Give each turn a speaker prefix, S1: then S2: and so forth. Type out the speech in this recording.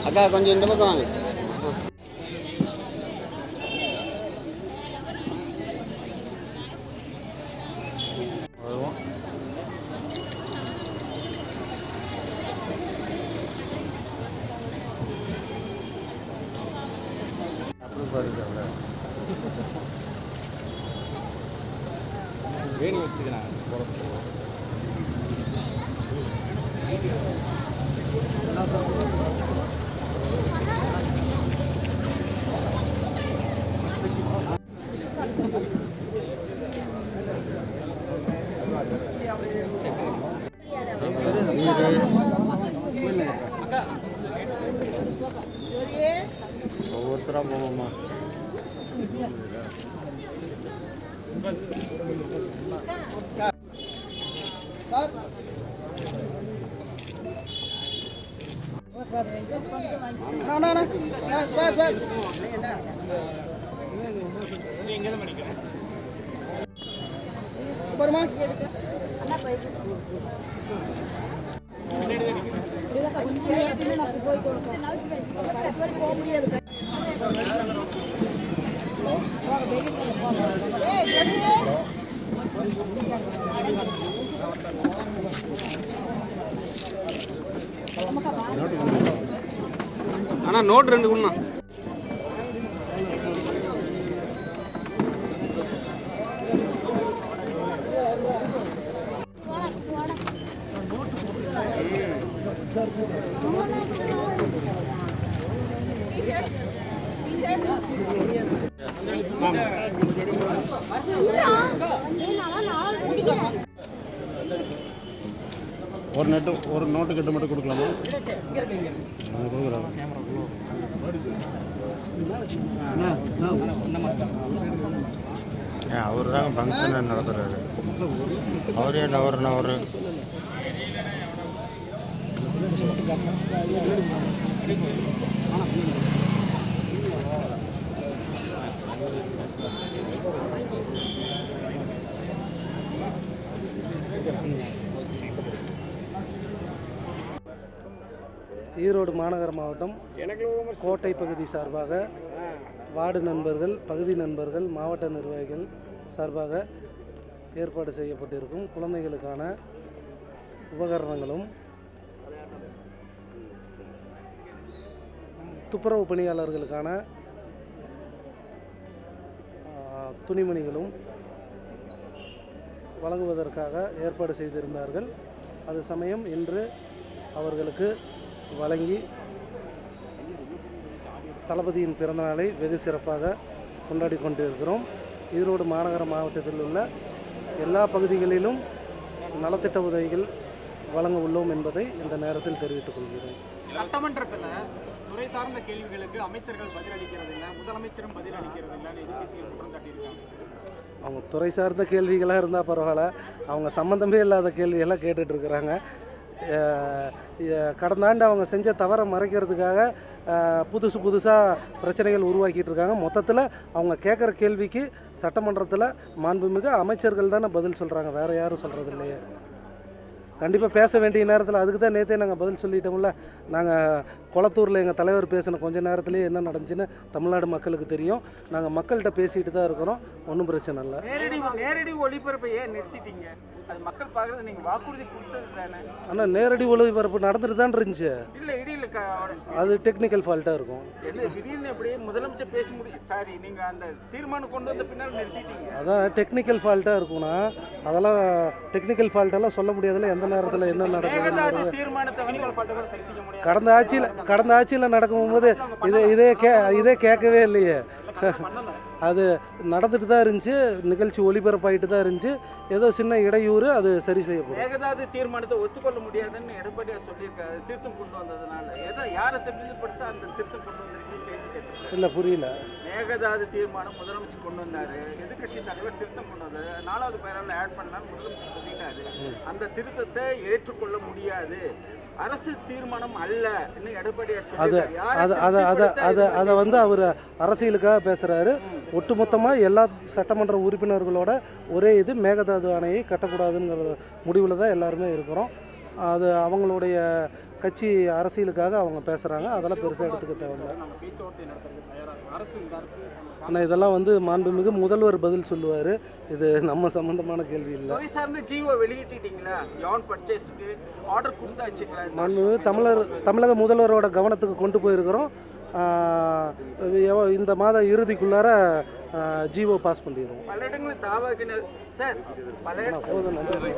S1: அக்கா கொஞ்சம் இந்த பக்கம் வாங்க. வேணி வச்சுக்கிறேன். ஒவ்வொருத்தரா போவோமா? ஆனா நோட் 2 குண்ணா. ஒரு நோட்டு கட்டு மட்டும் கொடுக்கலாமா? அவர் தாங்க ஃபங்க்ஷன் நடத்துறாரு. அவரே நவரு ஈரோடு மாநகர மாவட்டம் கோட்டை பகுதி சார்பாக வார்டு நண்பர்கள், பகுதி நண்பர்கள், மாவட்ட நிர்வாகிகள் சார்பாக ஏற்பாடு செய்யப்பட்டிருக்கும் குழந்தைகளுக்கான உபகரணங்களும் துப்புரவு பணியாளர்களுக்கான துணிமணிகளும் வழங்குவதற்காக ஏற்பாடு செய்திருந்தார்கள். அது சமயம் இன்று அவர்களுக்கு வழங்கி தளபதியின் பிறந்தநாளை வெகு சிறப்பாக கொண்டாடி கொண்டிருக்கிறோம். ஈரோடு மாநகர மாவட்டத்தில் உள்ள எல்லா பகுதிகளிலும் நலத்திட்ட உதவிகள் வழங்க உள்ளோம் என்பதை இந்த நேரத்தில் தெரிவித்துக் கொள்கிறேன்.
S2: சட்டமன்றத்தில் துறை சார்ந்த கேள்விகளுக்கு அமைச்சர்கள் பதிலளிக்கிறதில்லை, முதலமைச்சரும் பதிலளிக்கிறதில்லை, எதிர்க்கட்சிகள் குற்றம் சாட்டியிருக்காங்க.
S1: அவங்க துறை சார்ந்த கேள்விகளாக இருந்தால் பரவாயில்ல, அவங்க சம்மந்தமே இல்லாத கேள்வியெல்லாம் கேட்டுட்ருக்குறாங்க. கடந்த ஆண்டு அவங்க செஞ்ச தவறை மறைக்கிறதுக்காக புதுசாக பிரச்சனைகள் உருவாக்கிட்டு இருக்காங்க. மொத்தத்தில் அவங்க கேட்குற கேள்விக்கு சட்டமன்றத்தில் மாண்புமிகு அமைச்சர்கள் தானே பதில் சொல்கிறாங்க, வேறு யாரும் சொல்கிறது இல்லையே. கண்டிப்பாக பேச வேண்டிய நேரத்தில் அதுக்கு தான் நேற்றே நாங்கள் பதில் சொல்லிட்டோம்ல. நாங்கள் கொளத்தூரில் எங்கள் தலைவர் பேசின கொஞ்ச நேரத்துலேயே என்ன நடந்துச்சுன்னு தமிழ்நாடு மக்களுக்கு தெரியும். நாங்கள் மக்கள்கிட்ட பேசிகிட்டு தான் இருக்கிறோம், ஒன்றும் பிரச்சனை இல்லை.
S2: நேரடி ஒளிபரப்பை ஏன் நிறுத்திட்டீங்க? அது மக்கள் பார்க்குறது நீங்கள் வாக்குறுதி கொடுத்தது தானே.
S1: ஆனால் நேரடி ஒளிபரப்பு நடந்துட்டு தான் இருந்துச்சு.
S2: இல்லை இடையில
S1: அது டெக்னிக்கல் ஃபால்ட்டாக இருக்கும்.
S2: திடீர்னு அப்படியே முதலமைச்சர் பேச முடியும். சாரி, நீங்கள் அந்த தீர்மானம் கொண்டு வந்த பின்னால் நிறுத்திட்டீங்க.
S1: அதான் டெக்னிக்கல் ஃபால்ட்டாக இருக்கும்னா அதெல்லாம் டெக்னிக்கல் ஃபால்ட்டெல்லாம் சொல்ல முடியாதுல்ல, எந்த நேரத்தில் என்ன நடக்கும். கடந்த ஆட்சியில் நடக்கும்போது இதே கேட்கவே இல்லையே. அது நடந்துட்டு தான் இருந்துச்சு, நிகழ்ச்சி ஒளிபரப்பாயிட்டு தான் இருந்துச்சு. ஏதோ சின்ன இடையூறு, அது சரி செய்யப்படும்.
S2: ஏகதாது தீர்மானத்தை ஒத்துக்கொள்ள முடியாதுன்னு எடப்பாடியார் சொல்லியிருக்காரு. திருத்தம் கொண்டு வந்ததுனால ஏதோ யாரை திருத்தப்படுத்த அந்த திருத்தம் கொண்டு வந்திருக்கீங்க?
S1: இல்லை, புரியல.
S2: ஏகதாது தீர்மானம் முதலமைச்சர் கொண்டு வந்தார், எதிர்கட்சி தலைவர் திருத்தம் கொண்டு வந்தார், 4வது பேரால் ஆட் பண்ணால் முதலமைச்சர் சொல்லிட்டாரு. அந்த திருத்தத்தை ஏற்றுக்கொள்ள முடியாது, அரசு தீர்மானம் அல்ல இன்னும் எடப்பாடியார்
S1: அது அதை வந்து அவர் அரசியலுக்காக பேசுகிறாரு. ஒட்டுமொத்தமாக எல்லா சட்டமன்ற உறுப்பினர்களோட ஒரே இது மேகதாது அணையை கட்டக்கூடாதுங்கிற முடிவில் தான் எல்லாருமே இருக்கிறோம். அது அவங்களுடைய கட்சி அரசியலுக்காக அவங்க பேசுகிறாங்க. அதெல்லாம் பெருசாக எடுத்துக்க தேவையில்லை. ஆனால் இதெல்லாம் வந்து மாண்புமிகு முதல்வர் பதில் சொல்லுவார். இது நம்ம சம்பந்தமான கேள்வி இல்லை.
S2: துறை சார்ந்த ஜீவோ வெளியிட்டீங்களா? யான் பர்ச்சேஸ்க்கு ஆர்டர் கொடுத்தாச்சுங்களா?
S1: மாண்புமிகு தமிழக முதல்வரோட கவனத்துக்கு கொண்டு போயிருக்கிறோம். இந்த மாத இறுதிக்குள்ளார ஜீவோ பாஸ் பண்ணிடுவோம்.
S2: பல இடங்களில் தாவாக்கினர் சார், பல
S1: போதும். நன்றி.